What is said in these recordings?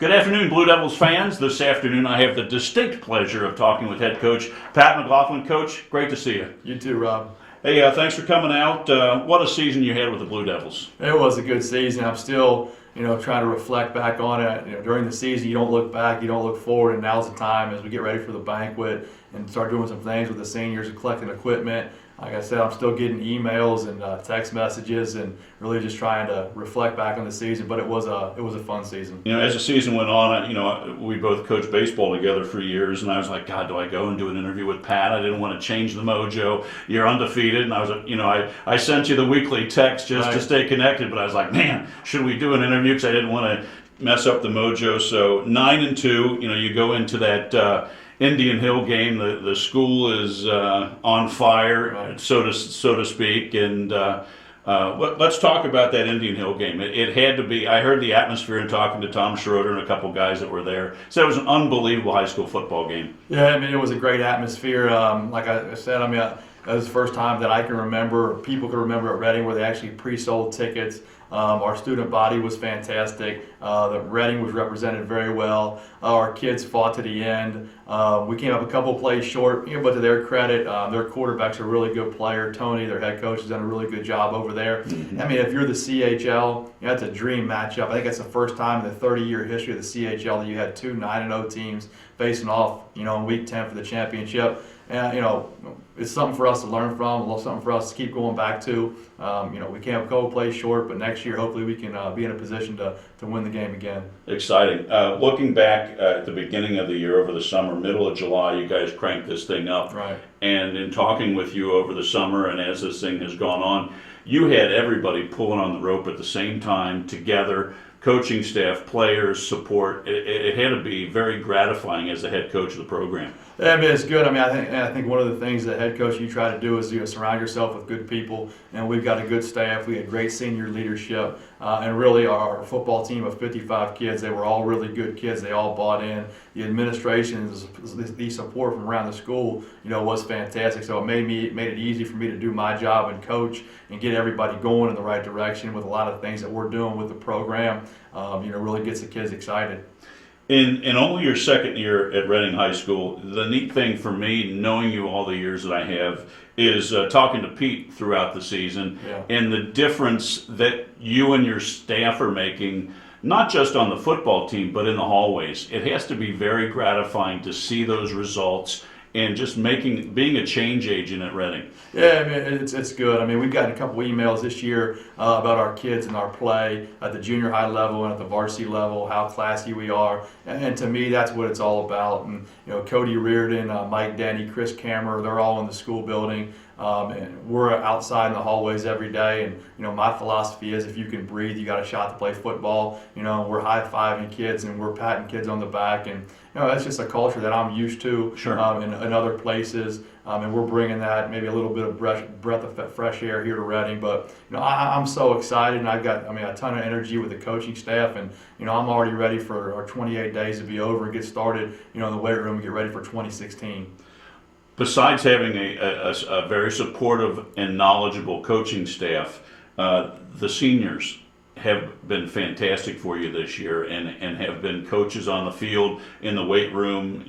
Good afternoon, Blue Devils fans. This afternoon I have the distinct pleasure of talking with head coach Pat McLaughlin. Coach, great to see you. You too, Rob. Hey, thanks for coming out. What a season you had with the Blue Devils. It was a good season. I'm still, trying to reflect back on it. During the season, you don't look back, you don't look forward, and now's the time as we get ready for the banquet and start doing some things with the seniors and collecting equipment. Like I said, I'm still getting emails and text messages, and really just trying to reflect back on the season. But it was a fun season. As the season went on, we both coached baseball together for years, and I was like, God, do I go and do an interview with Pat? I didn't want to change the mojo. You're undefeated, and I was, I sent you the weekly text just to stay connected. But I was like, man, should we do an interview? Because I didn't want to mess up the mojo. So 9-2, you go into that. Indian Hill game. The school is on fire, so to speak, and let's talk about that Indian Hill game. It had to be. I heard the atmosphere in talking to Tom Schroeder and a couple guys that were there. So it was an unbelievable high school football game. Yeah, it was a great atmosphere. Like I said, that was the first time that I can remember, or people can remember at Reading, where they actually pre-sold tickets. Our student body was fantastic. The Reading was represented very well. Our kids fought to the end. We came up a couple plays short, but to their credit, their quarterback's a really good player. Tony, their head coach, has done a really good job over there. Mm-hmm. If you're the CHL, that's a dream matchup. I think that's the first time in the 30-year history of the CHL that you had two 9-0 teams facing off, in Week 10 for the championship. And, it's something for us to learn from, something for us to keep going back to. We came up a couple plays short, but next year, hopefully, we can be in a position to win the game again. Exciting. Looking back at the beginning of the year, over the summer, middle of July, you guys cranked this thing up. Right. And in talking with you over the summer and as this thing has gone on, you had everybody pulling on the rope at the same time together. Coaching staff, players, support. It had to be very gratifying as the head coach of the program. It's good. I think one of the things that head coach you try to do is surround yourself with good people, and we've got a good staff. We had great senior leadership, and really our football team of 55 kids. They were all really good kids. They all bought in. The administration, the support from around the school, was fantastic. So it made it easy for me to do my job and coach and get everybody going in the right direction with a lot of things that we're doing with the program. Really gets the kids excited. In only your second year at Reading High School, the neat thing for me, knowing you all the years that I have, is talking to Pete throughout the season and the difference that you and your staff are making, not just on the football team, but in the hallways. It has to be very gratifying to see those results and just being a change agent at Reading. Yeah, it's good. We've gotten a couple emails this year about our kids and our play at the junior high level and at the varsity level, how classy we are, and to me, that's what it's all about. And Cody Reardon, Mike Denny, Chris Kammer, they're all in the school building. And we're outside in the hallways every day, and my philosophy is if you can breathe, you got a shot to play football. We're high-fiving kids and we're patting kids on the back, and that's just a culture that I'm used to in other places. And we're bringing that, maybe a little bit of breath of fresh air here to Reading. But I'm so excited, and I've got a ton of energy with the coaching staff, and I'm already ready for our 28 days to be over and get started in the weight room and get ready for 2016. Besides having a very supportive and knowledgeable coaching staff, the seniors have been fantastic for you this year and have been coaches on the field, in the weight room,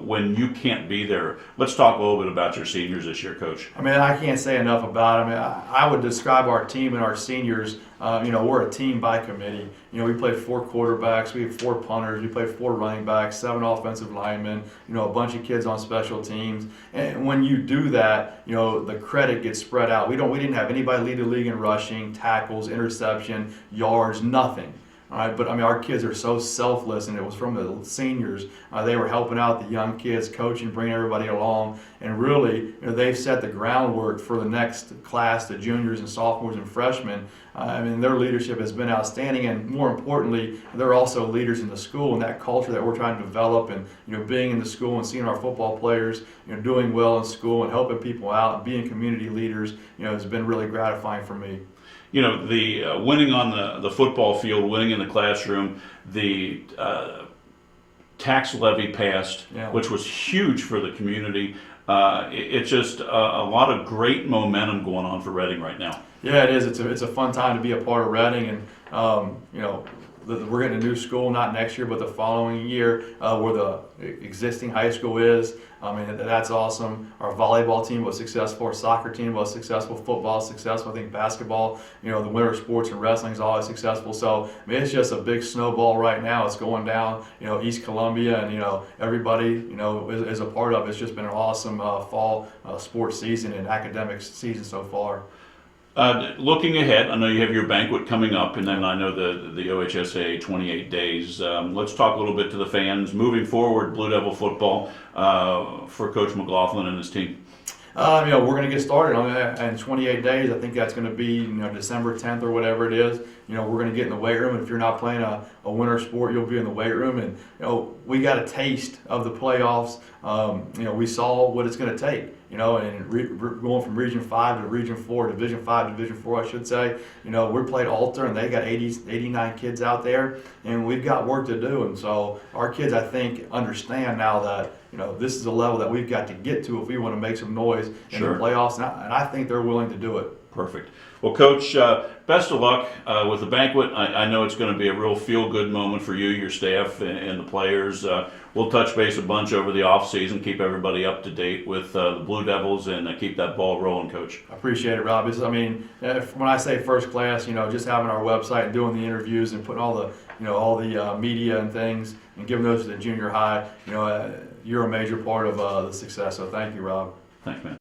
when you can't be there. Let's talk a little bit about your seniors this year, Coach. I can't say enough about it. I would describe our team and our seniors, we're a team by committee. We play 4 quarterbacks, we have 4 punters, we play 4 running backs, 7 offensive linemen, a bunch of kids on special teams. And when you do that, the credit gets spread out. We didn't have anybody lead the league in rushing, tackles, interception, yards, nothing. All right, but our kids are so selfless, and it was from the seniors. They were helping out the young kids, coaching, bringing everybody along, and really, they've set the groundwork for the next class, the juniors and sophomores and freshmen. Their leadership has been outstanding, and more importantly, they're also leaders in the school, and that culture that we're trying to develop, and being in the school and seeing our football players, doing well in school and helping people out and being community leaders, has been really gratifying for me. The winning on the football field, winning in the classroom, the tax levy passed, which was huge for the community. It's just a lot of great momentum going on for Reading right now. Yeah, it is. It's a fun time to be a part of Reading, and we're getting a new school, not next year, but the following year, where the existing high school is. I mean, that's awesome. Our volleyball team was successful. Our soccer team was successful. Football is successful. I think basketball, the winter sports and wrestling is always successful. So, I mean, it's just a big snowball right now. It's going down, East Columbia, and, everybody, is a part of it. It's just been an awesome fall sports season and academic season so far. Looking ahead, I know you have your banquet coming up, and then I know the OHSAA 28 days. Let's talk a little bit to the fans. Moving forward, Blue Devil football for Coach McLaughlin and his team. We're going to get started on that in 28 days. I think that's going to be, December 10th or whatever it is. We're going to get in the weight room. And if you're not playing a winter sport, you'll be in the weight room. And, we got a taste of the playoffs. We saw what it's going to take, and going from Region 5 to Region 4, Division 5 to Division 4, I should say. We played Alter, and they got 89 kids out there, and we've got work to do. And so our kids, I think, understand now that, this is a level that we've got to get to if we want to make some noise in the playoffs, and I think they're willing to do it. Perfect. Well, Coach, best of luck with the banquet. I know it's going to be a real feel-good moment for you, your staff, and the players. We'll touch base a bunch over the off-season, keep everybody up to date with the Blue Devils, and keep that ball rolling, Coach. I appreciate it, Rob. When I say first class, just having our website and doing the interviews and putting all the media and things and giving those to the junior high, you're a major part of the success. So thank you, Rob. Thanks, man.